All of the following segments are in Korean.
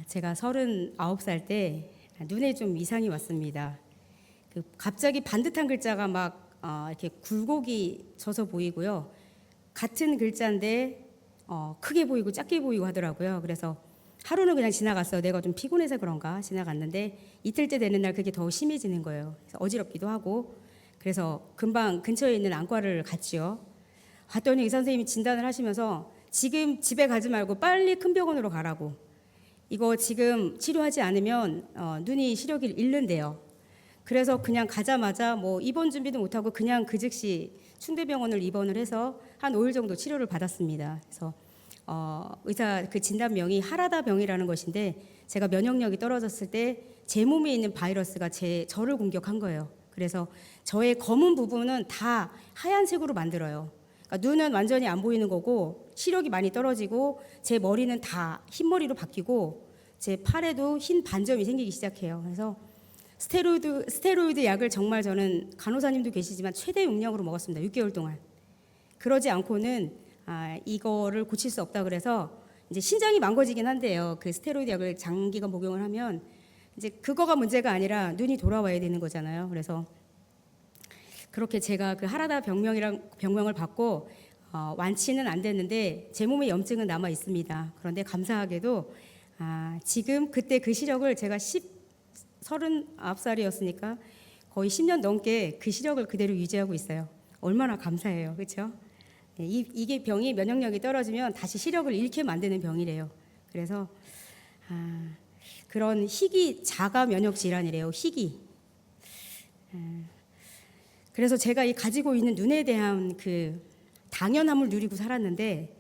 제가 39살 때 눈에 좀 이상이 왔습니다. 갑자기 반듯한 글자가 막 이렇게 굴곡이 져서 보이고요. 같은 글자인데 크게 보이고 작게 보이고 하더라고요. 그래서 하루는 그냥 지나갔어요. 내가 좀 피곤해서 그런가 지나갔는데 이틀째 되는 날 그게 더 심해지는 거예요. 그래서 어지럽기도 하고 그래서 금방 근처에 있는 안과를 갔지요. 갔더니 의사 선생님이 진단을 하시면서 지금 집에 가지 말고 빨리 큰 병원으로 가라고. 이거 지금 치료하지 않으면 눈이 시력을 잃는데요. 그래서 그냥 가자마자 뭐 입원 준비도 못하고 그냥 그 즉시 충대병원을 입원을 해서 한 5일 정도 치료를 받았습니다. 그래서 의사 그 진단명이 하라다 병이라는 것인데 제가 면역력이 떨어졌을 때 제 몸에 있는 바이러스가 저를 공격한 거예요. 그래서 저의 검은 부분은 다 하얀색으로 만들어요. 그러니까 눈은 완전히 안 보이는 거고 시력이 많이 떨어지고 제 머리는 다 흰머리로 바뀌고 제 팔에도 흰 반점이 생기기 시작해요. 그래서 스테로이드 약을 정말 저는 간호사님도 계시지만 최대 용량으로 먹었습니다. 6개월 동안. 그러지 않고는 이거를 고칠 수 없다 그래서 이제 신장이 망가지긴 한데요. 그 스테로이드 약을 장기간 복용을 하면 이제 그거가 문제가 아니라 눈이 돌아와야 되는 거잖아요. 그래서 그렇게 제가 그 하라다 병명을 받고 완치는 안 됐는데 제 몸에 염증은 남아 있습니다. 그런데 감사하게도 지금 그때 그 시력을 제가 39살이었으니까 거의 10년 넘게 그 시력을 그대로 유지하고 있어요. 얼마나 감사해요. 그렇죠? 이게 병이 면역력이 떨어지면 다시 시력을 잃게 만드는 병이래요. 그래서 그런 희귀 자가 면역 질환이래요. 희귀. 그래서 제가 가지고 있는 눈에 대한 그 당연함을 누리고 살았는데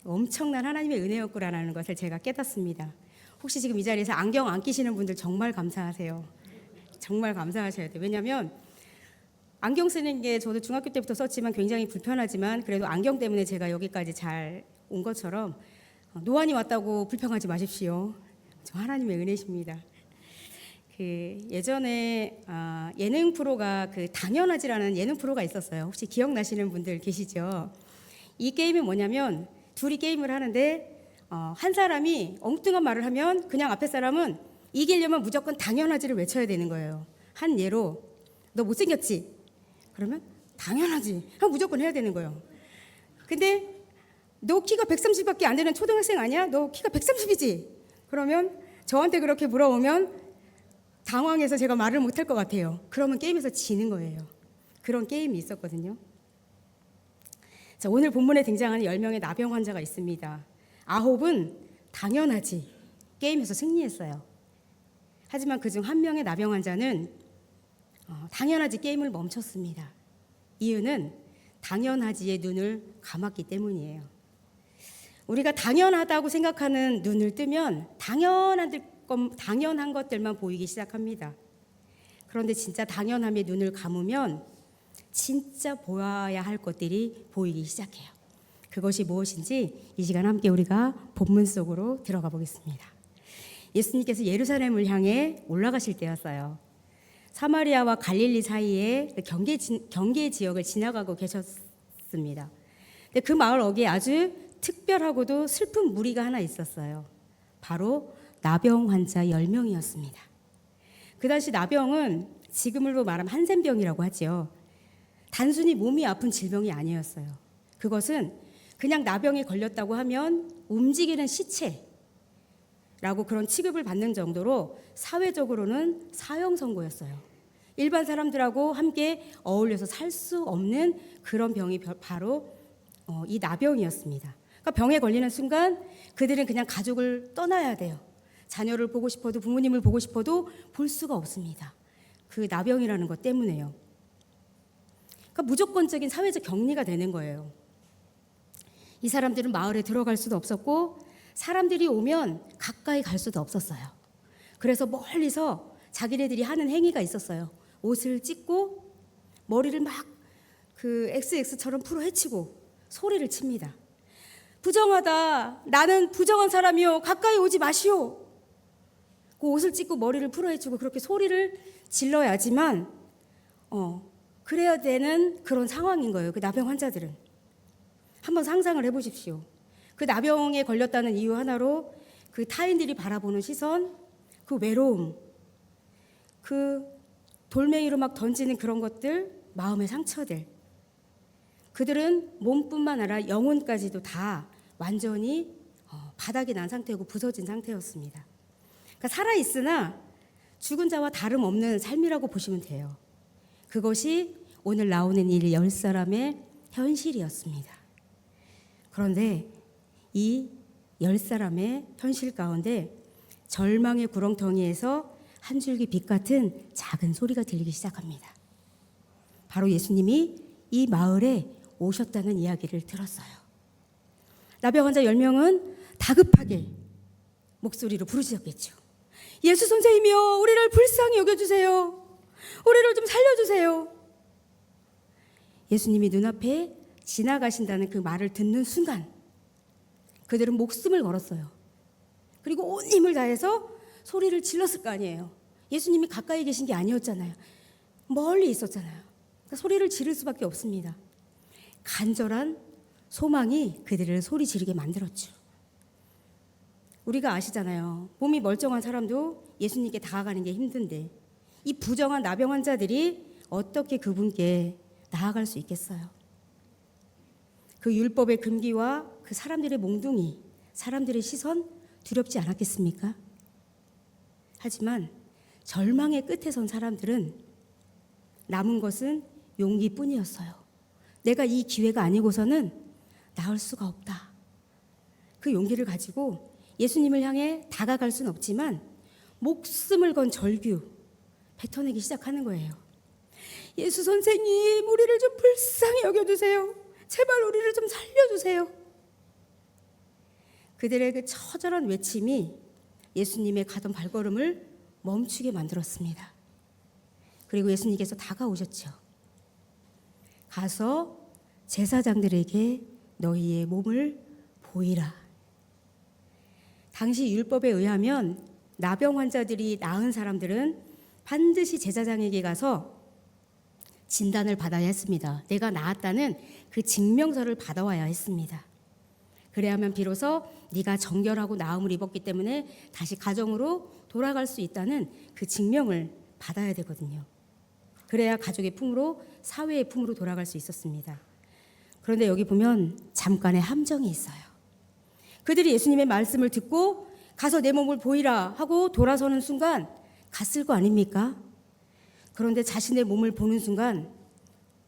엄청난 하나님의 은혜였구나라는 것을 제가 깨닫습니다. 혹시 지금 이 자리에서 안경 안 끼시는 분들 정말 감사하세요. 정말 감사하셔야 돼요. 왜냐하면 안경 쓰는 게 저도 중학교 때부터 썼지만 굉장히 불편하지만 그래도 안경 때문에 제가 여기까지 잘 온 것처럼 노안이 왔다고 불평하지 마십시오. 저 하나님의 은혜십니다. 예전에 예능 프로가 당연하지라는 예능 프로가 있었어요. 혹시 기억나시는 분들 계시죠? 이 게임이 뭐냐면 둘이 게임을 하는데 한 사람이 엉뚱한 말을 하면 그냥 앞에 사람은 이기려면 무조건 당연하지를 외쳐야 되는 거예요. 한 예로 너 못생겼지? 그러면 당연하지. 무조건 해야 되는 거예요. 근데 너 키가 130밖에 안 되는 초등학생 아니야? 너 키가 130이지? 그러면 저한테 그렇게 물어보면 당황해서 제가 말을 못할 것 같아요. 그러면 게임에서 지는 거예요. 그런 게임이 있었거든요. 자, 오늘 본문에 등장하는 10명의 나병 환자가 있습니다. 9은 당연하지 게임에서 승리했어요. 하지만 그중 1명의 나병 환자는 당연하지 게임을 멈췄습니다. 이유는 당연하지의 눈을 감았기 때문이에요. 우리가 당연하다고 생각하는 눈을 뜨면 당연한 것들만 보이기 시작합니다. 그런데 진짜 당연함의 눈을 감으면 진짜 보아야 할 것들이 보이기 시작해요. 그것이 무엇인지 이 시간 함께 우리가 본문 속으로 들어가 보겠습니다. 예수님께서 예루살렘을 향해 올라가실 때였어요. 사마리아와 갈릴리 사이에 경계 지역을 지나가고 계셨습니다. 근데 그 마을 어귀에 아주 특별하고도 슬픈 무리가 하나 있었어요. 바로 나병 환자 10명이었습니다. 그 당시 나병은 지금으로 말하면 한센병이라고 하죠. 단순히 몸이 아픈 질병이 아니었어요. 그것은 그냥 나병에 걸렸다고 하면 움직이는 시체라고 그런 취급을 받는 정도로 사회적으로는 사형 선고였어요. 일반 사람들하고 함께 어울려서 살 수 없는 그런 병이 바로 이 나병이었습니다. 그러니까 병에 걸리는 순간 그들은 그냥 가족을 떠나야 돼요. 자녀를 보고 싶어도 부모님을 보고 싶어도 볼 수가 없습니다. 그 나병이라는 것 때문에요. 그러니까 무조건적인 사회적 격리가 되는 거예요. 이 사람들은 마을에 들어갈 수도 없었고 사람들이 오면 가까이 갈 수도 없었어요. 그래서 멀리서 자기네들이 하는 행위가 있었어요. 옷을 찢고 머리를 막 XX처럼 풀어헤치고 소리를 칩니다. 부정하다. 나는 부정한 사람이요. 가까이 오지 마시오. 그 옷을 찢고 머리를 풀어헤치고 그렇게 소리를 질러야지만 그래야 되는 그런 상황인 거예요. 그 나병 환자들은. 한번 상상을 해보십시오. 그 나병에 걸렸다는 이유 하나로 그 타인들이 바라보는 시선, 그 외로움, 그 돌멩이로 막 던지는 그런 것들, 마음의 상처들, 그들은 몸뿐만 아니라 영혼까지도 다 완전히 바닥이 난 상태고 부서진 상태였습니다. 그러니까 살아있으나 죽은 자와 다름없는 삶이라고 보시면 돼요. 그것이 오늘 나오는 이 10사람의 현실이었습니다. 그런데 이 10사람의 현실 가운데 절망의 구렁텅이에서 한 줄기 빛 같은 작은 소리가 들리기 시작합니다. 바로 예수님이 이 마을에 오셨다는 이야기를 들었어요. 나병 환자 10명은 다급하게 목소리로 부르짖었겠죠. 예수 선생님이여, 우리를 불쌍히 여겨주세요. 우리를 좀 살려주세요. 예수님이 눈앞에 지나가신다는 그 말을 듣는 순간 그들은 목숨을 걸었어요. 그리고 온 힘을 다해서 소리를 질렀을 거 아니에요. 예수님이 가까이 계신 게 아니었잖아요. 멀리 있었잖아요. 그러니까 소리를 지를 수밖에 없습니다. 간절한 소망이 그들을 소리 지르게 만들었죠. 우리가 아시잖아요. 몸이 멀쩡한 사람도 예수님께 다가가는 게 힘든데 이 부정한 나병 환자들이 어떻게 그분께 나아갈 수 있겠어요? 그 율법의 금기와 그 사람들의 몽둥이, 사람들의 시선 두렵지 않았겠습니까? 하지만 절망의 끝에 선 사람들은 남은 것은 용기뿐이었어요. 내가 이 기회가 아니고서는 나을 수가 없다. 그 용기를 가지고 예수님을 향해 다가갈 수는 없지만 목숨을 건 절규 뱉어내기 시작하는 거예요. 예수 선생님, 우리를 좀 불쌍히 여겨주세요. 제발 우리를 좀 살려주세요. 그들의 그 처절한 외침이 예수님의 가던 발걸음을 멈추게 만들었습니다. 그리고 예수님께서 다가오셨죠. 가서 제사장들에게 너희의 몸을 보이라. 당시 율법에 의하면 나병 환자들이 나은 사람들은 반드시 제사장에게 가서 진단을 받아야 했습니다. 내가 나았다는 그 증명서를 받아와야 했습니다. 그래야만 비로소 네가 정결하고 나음을 입었기 때문에 다시 가정으로 돌아갈 수 있다는 그 증명을 받아야 되거든요. 그래야 가족의 품으로, 사회의 품으로 돌아갈 수 있었습니다. 그런데 여기 보면 잠깐의 함정이 있어요. 그들이 예수님의 말씀을 듣고 가서 내 몸을 보이라 하고 돌아서는 순간 갔을 거 아닙니까? 그런데 자신의 몸을 보는 순간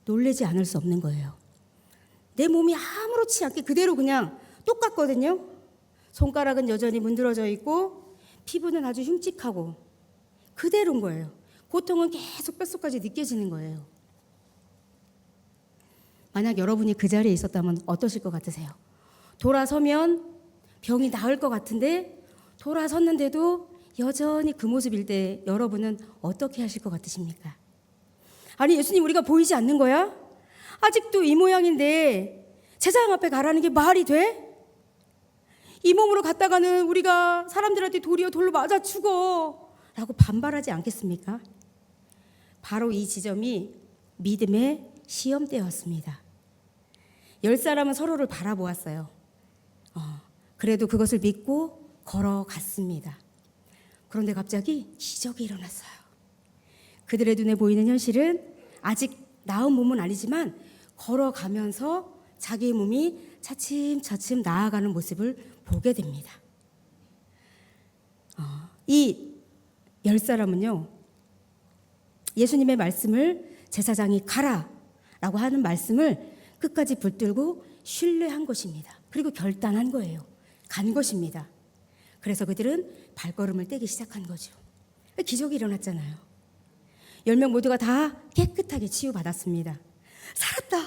놀라지 않을 수 없는 거예요. 내 몸이 아무렇지 않게 그대로 그냥 똑같거든요. 손가락은 여전히 문드러져 있고 피부는 아주 흉측하고 그대로인 거예요. 고통은 계속 뼛속까지 느껴지는 거예요. 만약 여러분이 그 자리에 있었다면 어떠실 것 같으세요? 돌아서면 병이 나을 것 같은데 돌아섰는데도 여전히 그 모습일 때 여러분은 어떻게 하실 것 같으십니까? 아니, 예수님, 우리가 보이지 않는 거야? 아직도 이 모양인데 제사장 앞에 가라는 게 말이 돼? 이 몸으로 갔다가는 우리가 사람들한테 도리어 돌로 맞아 죽어 라고 반발하지 않겠습니까? 바로 이 지점이 믿음의 시험대였습니다. 10사람은 서로를 바라보았어요. 그래도 그것을 믿고 걸어갔습니다. 그런데 갑자기 기적이 일어났어요. 그들의 눈에 보이는 현실은 아직 나은 몸은 아니지만 걸어가면서 자기의 몸이 차츰차츰 나아가는 모습을 보게 됩니다. 이 10사람은요, 예수님의 말씀을 제사장이 가라라고 하는 말씀을 끝까지 붙들고 신뢰한 것입니다. 그리고 결단한 거예요. 간 것입니다. 그래서 그들은 발걸음을 떼기 시작한 거죠. 기적이 일어났잖아요. 10명 모두가 다 깨끗하게 치유받았습니다. 살았다.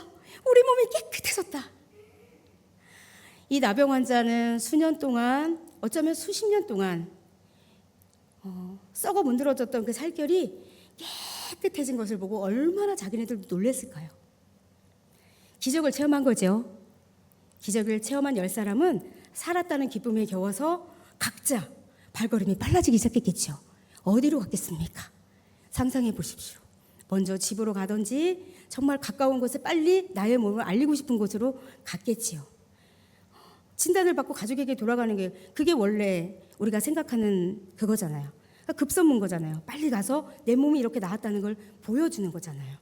우리 몸이 깨끗해졌다. 이 나병 환자는 수년 동안, 어쩌면 수십 년 동안 썩어 문드러졌던 그 살결이 깨끗해진 것을 보고 얼마나 자기네들도 놀랐을까요? 기적을 체험한 거죠. 기적을 체험한 10사람은 살았다는 기쁨에 겨워서 각자 발걸음이 빨라지기 시작했겠죠. 어디로 갔겠습니까? 상상해 보십시오. 먼저 집으로 가든지 정말 가까운 곳에 빨리 나의 몸을 알리고 싶은 곳으로 갔겠지요. 진단을 받고 가족에게 돌아가는 게 그게 원래 우리가 생각하는 그거잖아요. 그러니까 급선무인 거잖아요. 빨리 가서 내 몸이 이렇게 나았다는 걸 보여주는 거잖아요.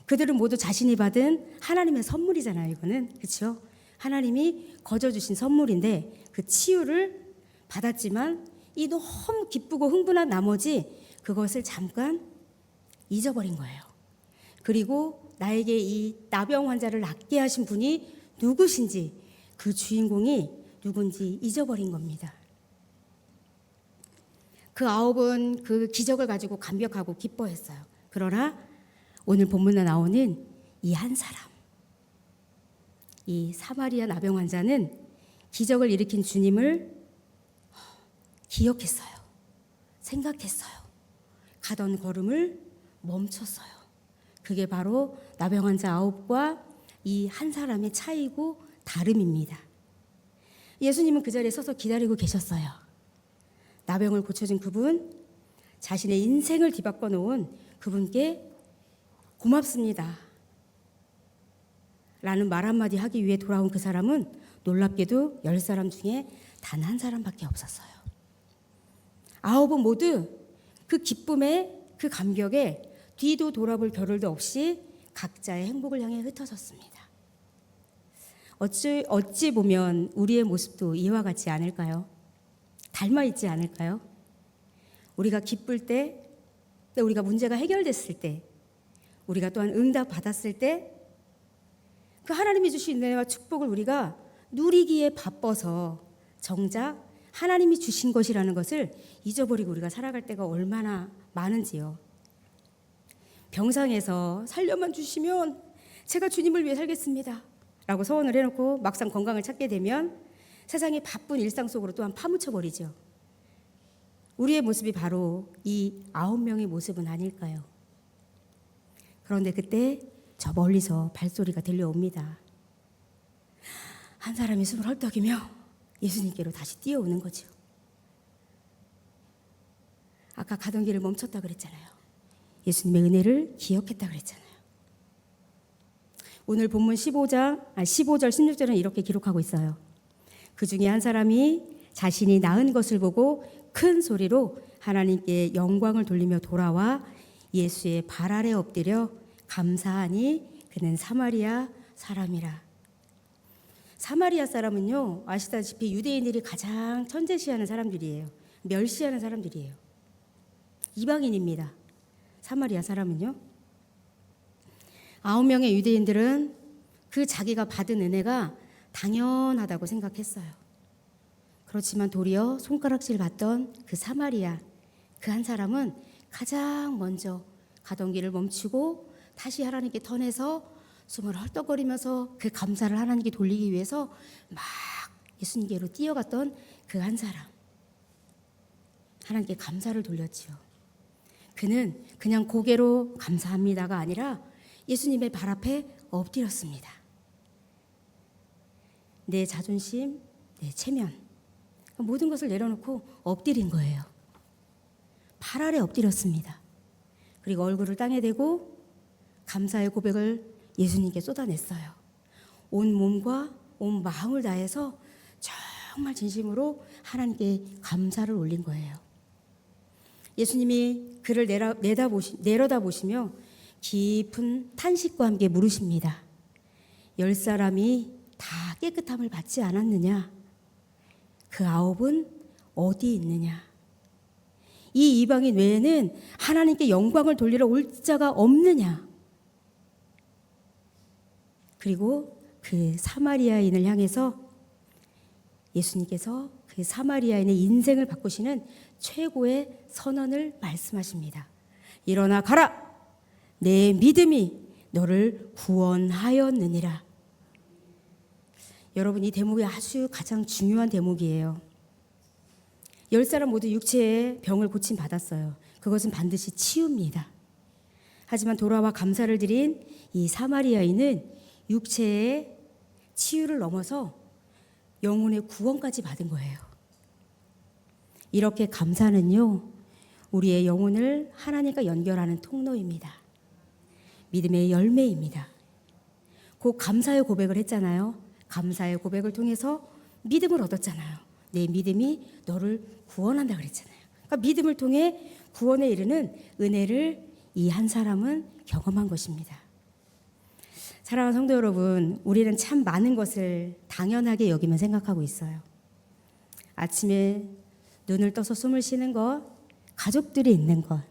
그들은 모두 자신이 받은 하나님의 선물이잖아요. 이거는 그렇죠? 하나님이 거저 주신 선물인데 그 치유를 받았지만 이 너무 기쁘고 흥분한 나머지 그것을 잠깐 잊어버린 거예요. 그리고 나에게 이 나병 환자를 낫게 하신 분이 누구신지 그 주인공이 누군지 잊어버린 겁니다. 그 아홉은 그 기적을 가지고 감격하고 기뻐했어요. 그러나 오늘 본문에 나오는 이 한 사람, 이 사마리아 나병 환자는 기적을 일으킨 주님을 기억했어요. 생각했어요. 가던 걸음을 멈췄어요. 그게 바로 나병 환자 아홉과 이 한 사람의 차이고 다름입니다. 예수님은 그 자리에 서서 기다리고 계셨어요. 나병을 고쳐준 그분, 자신의 인생을 뒤바꿔 놓은 그분께 고맙습니다 라는 말 한마디 하기 위해 돌아온 그 사람은 놀랍게도 10사람 중에 단 한 사람밖에 없었어요. 아홉은 모두 그 기쁨에 그 감격에 뒤도 돌아볼 겨를도 없이 각자의 행복을 향해 흩어졌습니다. 어찌 보면 우리의 모습도 이와 같지 않을까요? 닮아 있지 않을까요? 우리가 기쁠 때, 또 우리가 문제가 해결됐을 때, 우리가 또한 응답 받았을 때 그 하나님이 주신 은혜와 축복을 우리가 누리기에 바빠서 정작 하나님이 주신 것이라는 것을 잊어버리고 우리가 살아갈 때가 얼마나 많은지요. 병상에서 살려만 주시면 제가 주님을 위해 살겠습니다 라고 서원을 해놓고 막상 건강을 찾게 되면 세상의 바쁜 일상 속으로 또한 파묻혀버리죠. 우리의 모습이 바로 이 9명의 모습은 아닐까요? 그런데 그때 저 멀리서 발소리가 들려옵니다. 한 사람이 숨을 헐떡이며 예수님께로 다시 뛰어오는 거죠. 아까 가던 길을 멈췄다 그랬잖아요. 예수님의 은혜를 기억했다 그랬잖아요. 오늘 본문 15절 16절은 이렇게 기록하고 있어요. 그 중에 한 사람이 자신이 낳은 것을 보고 큰 소리로 하나님께 영광을 돌리며 돌아와 예수의 발 아래 엎드려 감사하니 그는 사마리아 사람이라. 사마리아 사람은요, 아시다시피 유대인들이 가장 천재시하는 사람들이에요. 멸시하는 사람들이에요. 이방인입니다. 사마리아 사람은요. 9명의 유대인들은 그 자기가 받은 은혜가 당연하다고 생각했어요. 그렇지만 도리어 손가락질 받던 그 사마리아, 그 한 사람은 가장 먼저 가던 길을 멈추고 다시 하나님께 턴해서 숨을 헐떡거리면서 그 감사를 하나님께 돌리기 위해서 막 예수님께로 뛰어갔던 그 한 사람. 하나님께 감사를 돌렸지요. 그는 그냥 고개로 감사합니다가 아니라 예수님의 발 앞에 엎드렸습니다. 내 자존심, 내 체면, 모든 것을 내려놓고 엎드린 거예요. 발 아래 엎드렸습니다. 그리고 얼굴을 땅에 대고 감사의 고백을 예수님께 쏟아냈어요. 온 몸과 온 마음을 다해서 정말 진심으로 하나님께 감사를 올린 거예요. 예수님이 그를 내려다보시며 깊은 탄식과 함께 물으십니다. 10사람이 다 깨끗함을 받지 않았느냐? 그 9은 어디 있느냐? 이 이방인 외에는 하나님께 영광을 돌리러 올 자가 없느냐? 그리고 그 사마리아인을 향해서 예수님께서 그 사마리아인의 인생을 바꾸시는 최고의 선언을 말씀하십니다. 일어나 가라! 내 믿음이 너를 구원하였느니라. 여러분, 이 대목이 아주 가장 중요한 대목이에요. 10사람 모두 육체의 병을 고침 받았어요. 그것은 반드시 치유입니다. 하지만 돌아와 감사를 드린 이 사마리아인은 육체의 치유를 넘어서 영혼의 구원까지 받은 거예요. 이렇게 감사는요, 우리의 영혼을 하나님과 연결하는 통로입니다. 믿음의 열매입니다. 곧 감사의 고백을 했잖아요. 감사의 고백을 통해서 믿음을 얻었잖아요. 내 믿음이 너를 구원한다 그랬잖아요. 그러니까 믿음을 통해 구원에 이르는 은혜를 이 한 사람은 경험한 것입니다. 사랑하는 성도 여러분, 우리는 참 많은 것을 당연하게 여기면 생각하고 있어요. 아침에 눈을 떠서 숨을 쉬는 것, 가족들이 있는 것,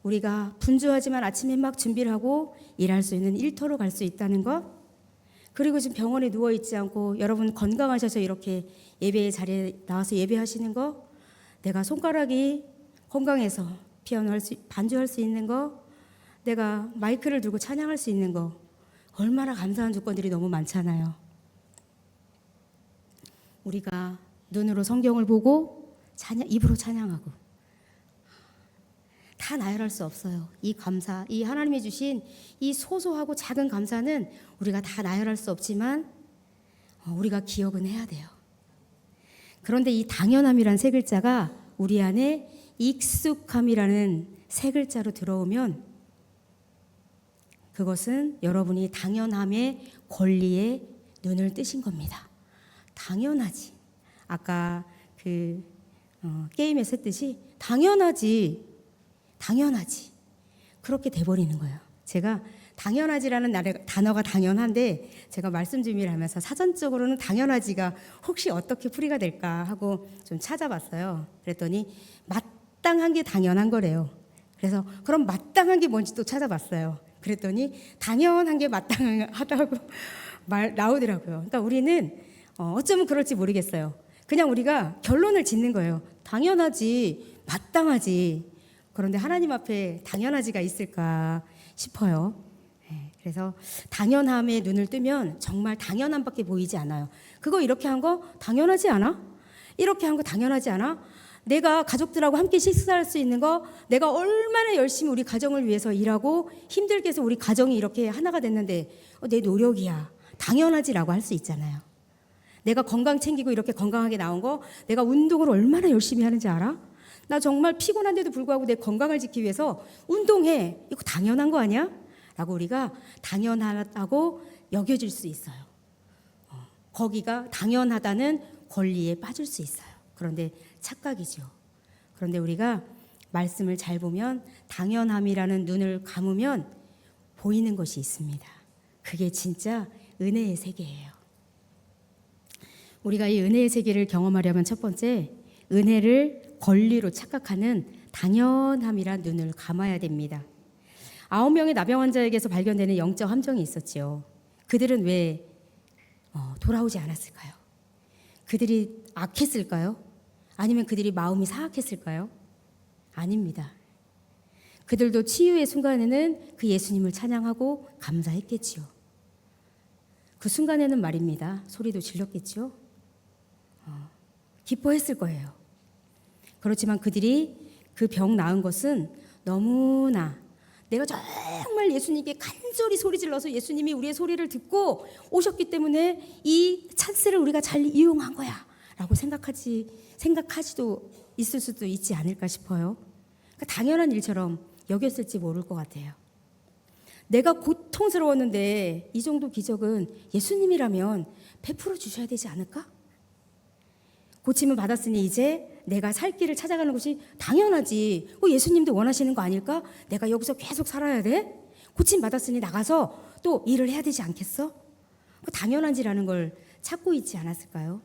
우리가 분주하지만 아침에 막 준비를 하고 일할 수 있는 일터로 갈 수 있다는 것, 그리고 지금 병원에 누워 있지 않고 여러분 건강하셔서 이렇게 예배의 자리에 나와서 예배하시는 거, 내가 손가락이 건강해서 피아노 반주할 수 있는 거, 내가 마이크를 들고 찬양할 수 있는 거, 얼마나 감사한 조건들이 너무 많잖아요. 우리가 눈으로 성경을 보고 입으로 찬양하고 다 나열할 수 없어요. 이 감사, 이 하나님이 주신 이 소소하고 작은 감사는 우리가 다 나열할 수 없지만 우리가 기억은 해야 돼요. 그런데 이 당연함이란 세 글자가 우리 안에 익숙함이라는 세 글자로 들어오면 그것은 여러분이 당연함의 권리에 눈을 뜨신 겁니다. 당연하지. 아까 게임에서 했듯이 당연하지. 그렇게 돼버리는 거예요. 제가 당연하지라는 단어가 당연한데 제가 말씀 준비를 하면서 사전적으로는 당연하지가 혹시 어떻게 풀이가 될까 하고 좀 찾아봤어요. 그랬더니 마땅한 게 당연한 거래요. 그래서 그럼 마땅한 게 뭔지 또 찾아봤어요. 그랬더니 당연한 게 마땅하다고 나오더라고요. 그러니까 우리는 어쩌면 그럴지 모르겠어요. 그냥 우리가 결론을 짓는 거예요. 당연하지, 마땅하지. 그런데 하나님 앞에 당연하지가 있을까 싶어요. 그래서 당연함에 눈을 뜨면 정말 당연함밖에 보이지 않아요. 그거 이렇게 한 거 당연하지 않아? 이렇게 한 거 당연하지 않아? 내가 가족들하고 함께 식사할 수 있는 거, 내가 얼마나 열심히 우리 가정을 위해서 일하고 힘들게 해서 우리 가정이 이렇게 하나가 됐는데 내 노력이야. 당연하지라고 할 수 있잖아요. 내가 건강 챙기고 이렇게 건강하게 나온 거, 내가 운동을 얼마나 열심히 하는지 알아? 나 정말 피곤한데도 불구하고 내 건강을 지키기 위해서 운동해. 이거 당연한 거 아니야? 라고 우리가 당연하다고 여겨질 수 있어요. 거기가 당연하다는 권리에 빠질 수 있어요. 그런데 착각이죠. 그런데 우리가 말씀을 잘 보면 당연함이라는 눈을 감으면 보이는 것이 있습니다. 그게 진짜 은혜의 세계예요. 우리가 이 은혜의 세계를 경험하려면 첫 번째, 은혜를 권리로 착각하는 당연함이란 눈을 감아야 됩니다. 9명의 나병 환자에게서 발견되는 영적 함정이 있었죠. 그들은 왜 돌아오지 않았을까요? 그들이 악했을까요? 아니면 그들이 마음이 사악했을까요? 아닙니다. 그들도 치유의 순간에는 그 예수님을 찬양하고 감사했겠지요. 그 순간에는 말입니다. 소리도 질렀겠죠. 기뻐했을 거예요. 그렇지만 그들이 그 병 나은 것은 너무나 내가 정말 예수님께 간절히 소리 질러서 예수님이 우리의 소리를 듣고 오셨기 때문에 이 찬스를 우리가 잘 이용한 거야 라고 생각하지도 있을 수도 있지 않을까 싶어요. 그러니까 당연한 일처럼 여겼을지 모를 것 같아요. 내가 고통스러웠는데 이 정도 기적은 예수님이라면 베풀어 주셔야 되지 않을까? 고침을 받았으니 이제 내가 살 길을 찾아가는 것이 당연하지. 예수님도 원하시는 거 아닐까? 내가 여기서 계속 살아야 돼? 고침 받았으니 나가서 또 일을 해야 되지 않겠어? 당연한지라는 걸 찾고 있지 않았을까요?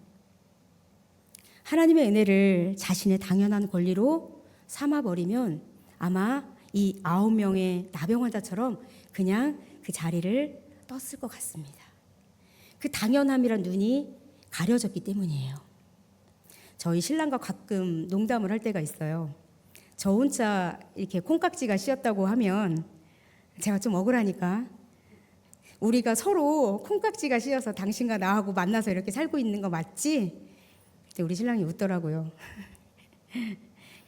하나님의 은혜를 자신의 당연한 권리로 삼아버리면 아마 이 9명의 나병 환자처럼 그냥 그 자리를 떴을 것 같습니다. 그 당연함이란 눈이 가려졌기 때문이에요. 저희 신랑과 가끔 농담을 할 때가 있어요. 저 혼자 이렇게 콩깍지가 씌었다고 하면 제가 좀 억울하니까 우리가 서로 콩깍지가 씌어서 당신과 나하고 만나서 이렇게 살고 있는 거 맞지? 그때 우리 신랑이 웃더라고요.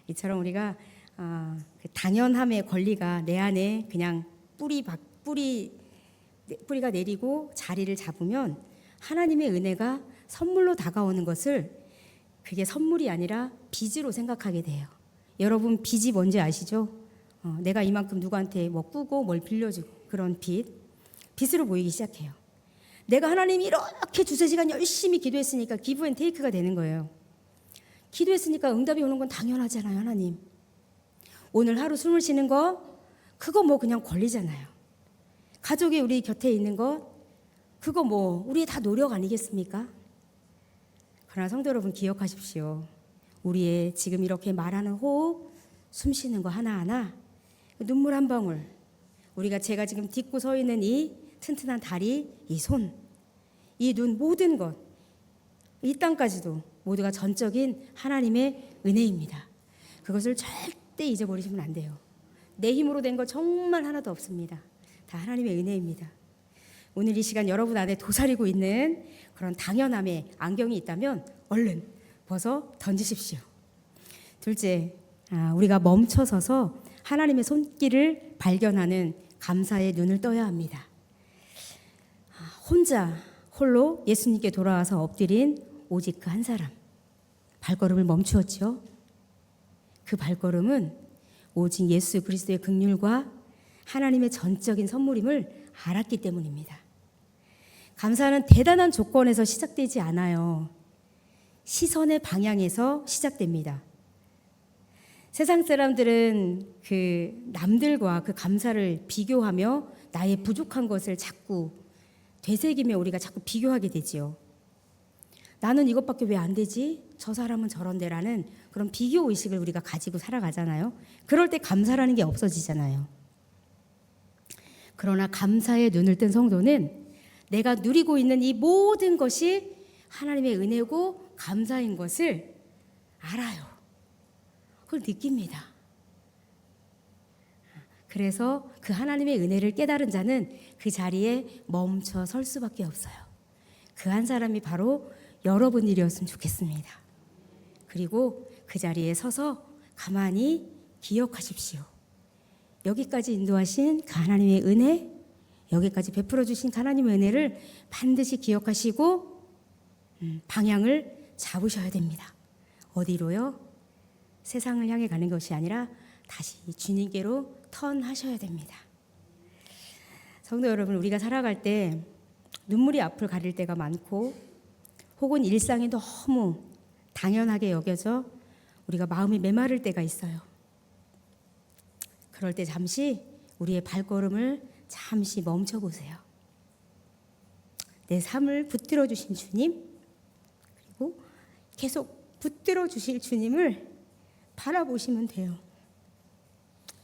이처럼 우리가 그 당연함의 권리가 내 안에 그냥 뿌리가 내리고 자리를 잡으면 하나님의 은혜가 선물로 다가오는 것을 그게 선물이 아니라 빚으로 생각하게 돼요. 여러분 빚이 뭔지 아시죠? 내가 이만큼 누구한테 뭐 꾸고 뭘 빌려주고 그런 빚으로 보이기 시작해요. 내가 하나님 이렇게 두세 시간 열심히 기도했으니까 기브 앤 테이크가 되는 거예요. 기도했으니까 응답이 오는 건 당연하잖아요, 하나님. 오늘 하루 숨을 쉬는 거 그거 뭐 그냥 권리잖아요. 가족이 우리 곁에 있는 것 그거 뭐 우리의 다 노력 아니겠습니까? 그러나 성도 여러분 기억하십시오. 우리의 지금 이렇게 말하는 호흡, 숨 쉬는 거 하나하나, 눈물 한 방울, 제가 지금 딛고 서 있는 이 튼튼한 다리, 이 손, 이 눈, 모든 것, 이 땅까지도 모두가 전적인 하나님의 은혜입니다. 그것을 절대 잊어버리시면 안 돼요. 내 힘으로 된 거 정말 하나도 없습니다. 다 하나님의 은혜입니다. 오늘 이 시간 여러분 안에 도사리고 있는 그런 당연함의 안경이 있다면 얼른 벗어 던지십시오. 둘째, 우리가 멈춰서서 하나님의 손길을 발견하는 감사의 눈을 떠야 합니다. 홀로 예수님께 돌아와서 엎드린 오직 그 한 사람, 발걸음을 멈추었죠. 그 발걸음은 오직 예수 그리스도의 긍휼과 하나님의 전적인 선물임을 알았기 때문입니다. 감사는 대단한 조건에서 시작되지 않아요. 시선의 방향에서 시작됩니다. 세상 사람들은 그 남들과 그 감사를 비교하며 나의 부족한 것을 자꾸 되새기며 우리가 자꾸 비교하게 되지요. 나는 이것밖에 왜 안 되지? 저 사람은 저런데라는 그런 비교 의식을 우리가 가지고 살아가잖아요. 그럴 때 감사라는 게 없어지잖아요. 그러나 감사의 눈을 뜬 성도는 내가 누리고 있는 이 모든 것이 하나님의 은혜고 감사인 것을 알아요. 그걸 느낍니다. 그래서 그 하나님의 은혜를 깨달은 자는 그 자리에 멈춰 설 수밖에 없어요. 그 한 사람이 바로 여러분들이었으면 좋겠습니다. 그리고 그 자리에 서서 가만히 기억하십시오. 여기까지 인도하신 그 하나님의 은혜, 여기까지 베풀어 주신 하나님의 은혜를 반드시 기억하시고 방향을 잡으셔야 됩니다. 어디로요? 세상을 향해 가는 것이 아니라 다시 주님께로 턴하셔야 됩니다. 성도 여러분, 우리가 살아갈 때 눈물이 앞을 가릴 때가 많고 혹은 일상이 너무 당연하게 여겨져 우리가 마음이 메마를 때가 있어요. 그럴 때 잠시 우리의 발걸음을 잠시 멈춰보세요. 내 삶을 붙들어 주신 주님, 그리고 계속 붙들어 주실 주님을 바라보시면 돼요.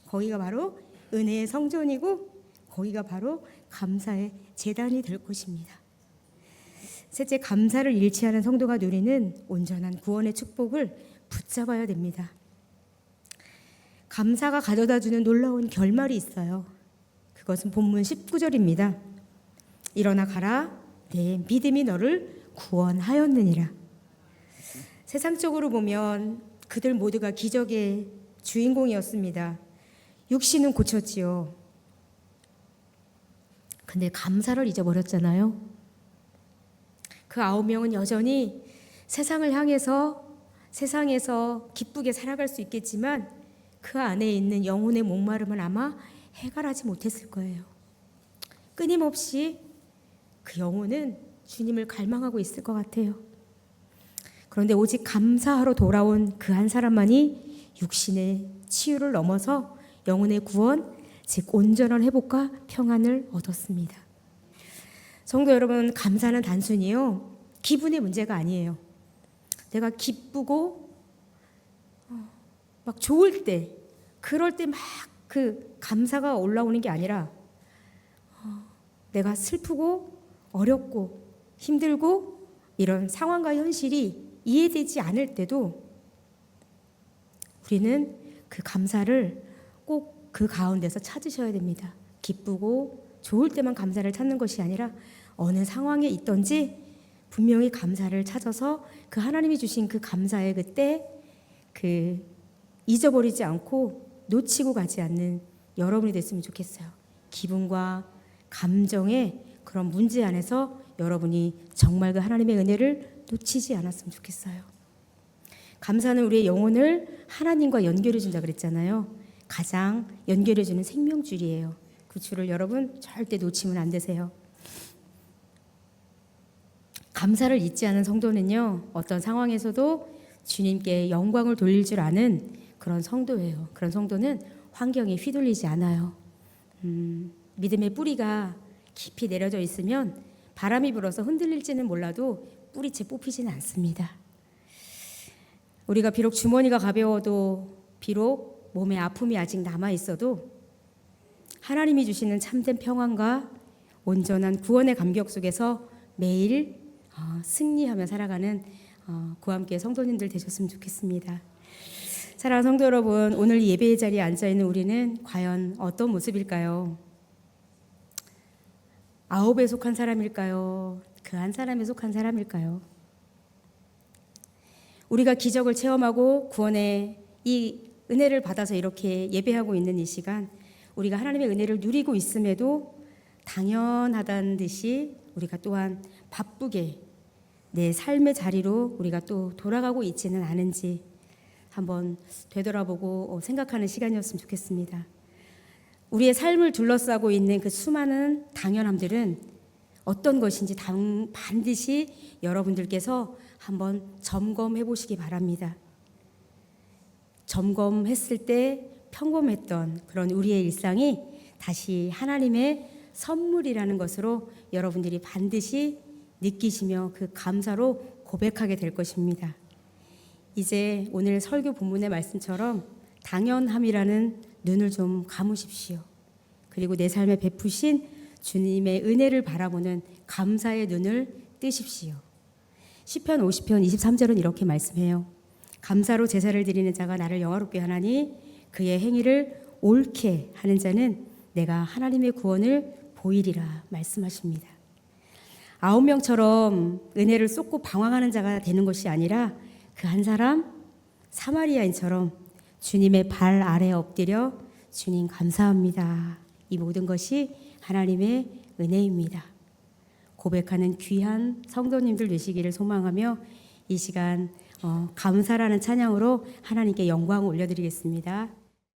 거기가 바로 은혜의 성전이고 거기가 바로 감사의 제단이 될 것입니다. 셋째, 감사를 잃지 않은 성도가 누리는 온전한 구원의 축복을 붙잡아야 됩니다. 감사가 가져다주는 놀라운 결말이 있어요. 그것은 본문 19절입니다. 일어나 가라, 내 믿음이 너를 구원하였느니라. 세상적으로 보면 그들 모두가 기적의 주인공이었습니다. 육신은 고쳤지요. 근데 감사를 잊어버렸잖아요. 그 9명은 여전히 세상을 향해서 세상에서 기쁘게 살아갈 수 있겠지만 그 안에 있는 영혼의 목마름은 아마 해결하지 못했을 거예요. 끊임없이 그 영혼은 주님을 갈망하고 있을 것 같아요. 그런데 오직 감사하러 돌아온 그 한 사람만이 육신의 치유를 넘어서 영혼의 구원, 즉 온전한 회복과 평안을 얻었습니다. 성도 여러분, 감사는 단순히요 기분의 문제가 아니에요. 내가 기쁘고 막 좋을 때, 그럴 때 막 그 감사가 올라오는 게 아니라 내가 슬프고 어렵고 힘들고 이런 상황과 현실이 이해되지 않을 때도 우리는 그 감사를 꼭 그 가운데서 찾으셔야 됩니다. 기쁘고 좋을 때만 감사를 찾는 것이 아니라 어느 상황에 있든지 분명히 감사를 찾아서 그 하나님이 주신 그 감사의 그때 그 잊어버리지 않고 놓치고 가지 않는 여러분이 됐으면 좋겠어요. 기분과 감정의 그런 문제 안에서 여러분이 정말 그 하나님의 은혜를 놓치지 않았으면 좋겠어요. 감사는 우리의 영혼을 하나님과 연결해 준다 그랬잖아요. 가장 연결해 주는 생명줄이에요. 그 줄을 여러분 절대 놓치면 안 되세요. 감사를 잊지 않은 성도는요, 어떤 상황에서도 주님께 영광을 돌릴 줄 아는 그런 성도예요. 그런 성도는 환경에 휘둘리지 않아요. 믿음의 뿌리가 깊이 내려져 있으면 바람이 불어서 흔들릴지는 몰라도 뿌리채 뽑히지는 않습니다. 우리가 비록 주머니가 가벼워도, 비록 몸에 아픔이 아직 남아 있어도 하나님이 주시는 참된 평안과 온전한 구원의 감격 속에서 매일 승리하며 살아가는 구함교회 성도님들 되셨으면 좋겠습니다. 사랑하는 성도 여러분, 오늘 이 예배의 자리에 앉아있는 우리는 과연 어떤 모습일까요? 아홉에 속한 사람일까요? 그 한 사람에 속한 사람일까요? 우리가 기적을 체험하고 구원의 이 은혜를 받아서 이렇게 예배하고 있는 이 시간, 우리가 하나님의 은혜를 누리고 있음에도 당연하다는 듯이 우리가 또한 바쁘게 내 삶의 자리로 우리가 또 돌아가고 있지는 않은지 한번 되돌아보고 생각하는 시간이었으면 좋겠습니다. 우리의 삶을 둘러싸고 있는 그 수많은 당연함들은 어떤 것인지 반드시 여러분들께서 한번 점검해 보시기 바랍니다. 점검했을 때 평범했던 그런 우리의 일상이 다시 하나님의 선물이라는 것으로 여러분들이 반드시 느끼시며 그 감사로 고백하게 될 것입니다. 이제 오늘 설교 본문의 말씀처럼 당연함이라는 눈을 좀 감으십시오. 그리고 내 삶에 베푸신 주님의 은혜를 바라보는 감사의 눈을 뜨십시오. 시편 50편 23절은 이렇게 말씀해요. 감사로 제사를 드리는 자가 나를 영화롭게 하나니 그의 행위를 옳게 하는 자는 내가 하나님의 구원을 보이리라 말씀하십니다. 9명처럼 은혜를 쏟고 방황하는 자가 되는 것이 아니라 그 한 사람 사마리아인처럼 주님의 발 아래에 엎드려 주님 감사합니다. 이 모든 것이 하나님의 은혜입니다. 고백하는 귀한 성도님들 되시기를 소망하며 이 시간 감사라는 찬양으로 하나님께 영광을 올려드리겠습니다.